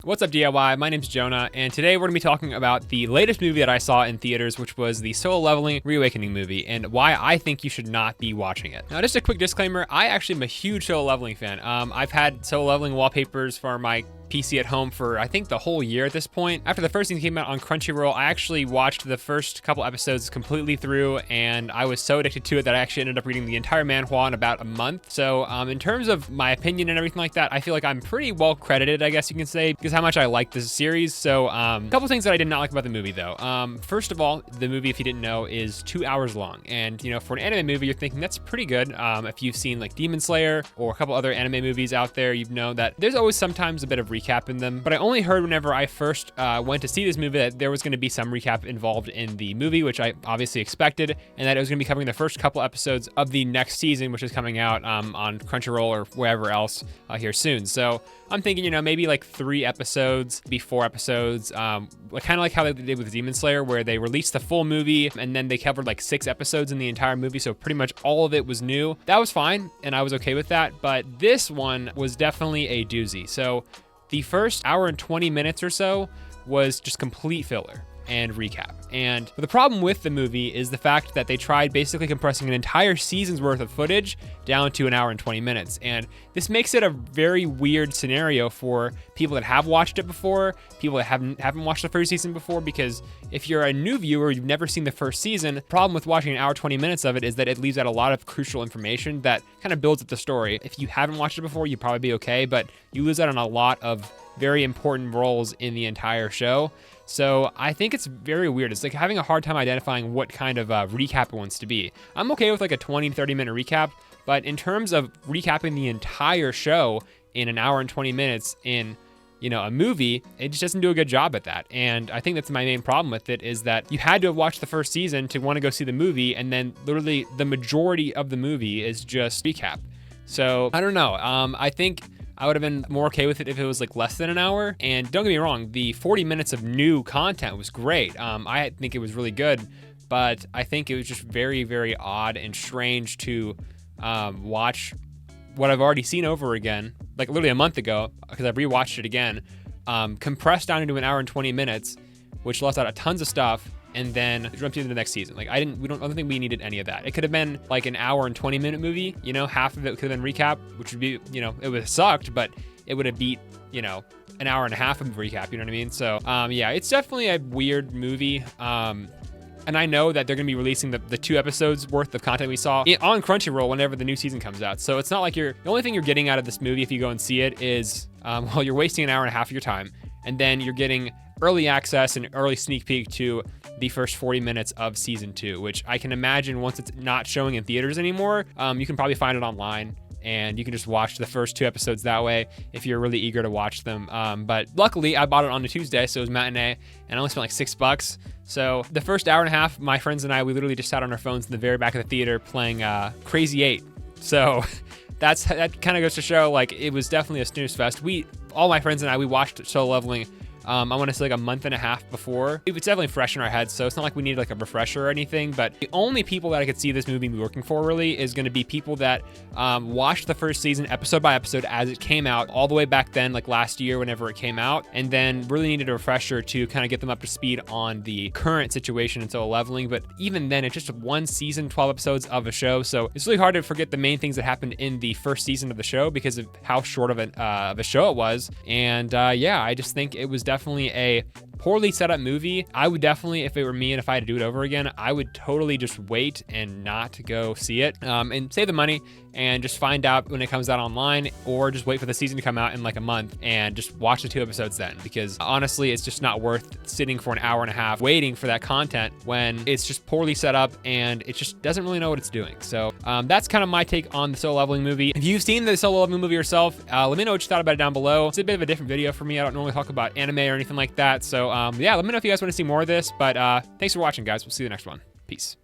What's up, DIY? My name's Jonah, and today we're going to be talking about the latest movie that I saw in theaters, which was the Solo Leveling Reawakening movie, and why I think you should not be watching it. Now, just a quick disclaimer, I actually am a huge Solo Leveling fan. I've had Solo Leveling wallpapers for my PC at home for, I think, the whole year at this point. After the first season came out on Crunchyroll, I actually watched the first couple episodes completely through, and I was so addicted to it that I actually ended up reading the entire manhwa in about a month. So in terms of my opinion and everything like that, I feel like I'm pretty well credited, I guess you can say, because how much I like this series. So a couple things that I did not like about the movie, though. First of all, the movie, if you didn't know, is 2 hours long. And, you know, for an anime movie, you're thinking that's pretty good. If you've seen like Demon Slayer or a couple other anime movies out there, you know that there's always sometimes a bit of recap in them. But I only heard whenever I first went to see this movie that there was going to be some recap involved in the movie, which I obviously expected, and that it was going to be covering the first couple episodes of the next season, which is coming out on Crunchyroll or wherever else here soon. So I'm thinking, you know, maybe like 3 episodes, maybe 4 episodes, kind of like how they did with Demon Slayer, where they released the full movie and then they covered like 6 episodes in the entire movie. So pretty much all of it was new. That was fine, and I was okay with that. But this one was definitely a doozy. So the first hour and 20 minutes or so was just complete filler and recap. And the problem with the movie is the fact that they tried basically compressing an entire season's worth of footage down to an hour and 20 minutes. And this makes it a very weird scenario for people that have watched it before, people that haven't watched the first season before, because if you're a new viewer, you've never seen the first season, the problem with watching an hour, 20 minutes of it is that it leaves out a lot of crucial information that kind of builds up the story. If you haven't watched it before, you'd probably be okay, but you lose out on a lot of very important roles in the entire show. So I think it's very weird. It's like having a hard time identifying what kind of recap it wants to be. I'm okay with like a 20, 30-minute recap, but in terms of recapping the entire show in an hour and 20 minutes in, you know, a movie, it just doesn't do a good job at that. And I think that's my main problem with it, is that you had to have watched the first season to want to go see the movie, and then literally the majority of the movie is just recap. So I don't know. I think I would have been more okay with it if it was like less than an hour. And don't get me wrong, the 40 minutes of new content was great. I think it was really good, but I think it was just very, very odd and strange to watch what I've already seen over again, like literally a month ago, because I've rewatched it again, compressed down into an hour and 20 minutes, which left out tons of stuff, and then jumped into the next season. Like I don't think we needed any of that. It could have been like an hour and 20-minute movie, you know, half of it could have been recap, which would be, you know, it would have sucked, but it would have beat, you know, an hour and a half of recap, you know what I mean? So yeah, it's definitely a weird movie. And I know that they're going to be releasing the 2 episodes worth of content we saw on Crunchyroll whenever the new season comes out. So it's not like the only thing you're getting out of this movie if you go and see it is, well, you're wasting an hour and a half of your time, and then you're getting early access and early sneak peek to the first 40 minutes of season 2, which I can imagine once it's not showing in theaters anymore, you can probably find it online, and you can just watch the first 2 episodes that way if you're really eager to watch them. But luckily, I bought it on a Tuesday, so it was matinee, and I only spent like $6. So the first hour and a half, my friends and I, we literally just sat on our phones in the very back of the theater playing Crazy 8. So that kind of goes to show, like, it was definitely a snooze fest. All my friends and I, we watched Solo Leveling, I want to say like a month and a half before. It was definitely fresh in our heads, so it's not like we needed like a refresher or anything, but the only people that I could see this movie working for really is going to be people that watched the first season episode by episode as it came out all the way back then, like last year whenever it came out, and then really needed a refresher to kind of get them up to speed on the current situation in Solo Leveling. But even then, it's just 1 season, 12 episodes of a show, so it's really hard to forget the main things that happened in the first season of the show because of how short of a show it was. And yeah, I just think it was definitely a poorly set up movie. I would definitely, if it were me and if I had to do it over again, I would totally just wait and not go see it, and save the money and just find out when it comes out online, or just wait for the season to come out in like a month and just watch the 2 episodes then, because honestly, it's just not worth sitting for an hour and a half waiting for that content when it's just poorly set up and it just doesn't really know what it's doing. So that's kind of my take on the Solo Leveling movie. If you've seen the Solo Leveling movie yourself, let me know what you thought about it down below. It's a bit of a different video for me. I don't normally talk about anime or anything like that. So yeah, let me know if you guys want to see more of this, but thanks for watching, guys. We'll see you in the next one. Peace.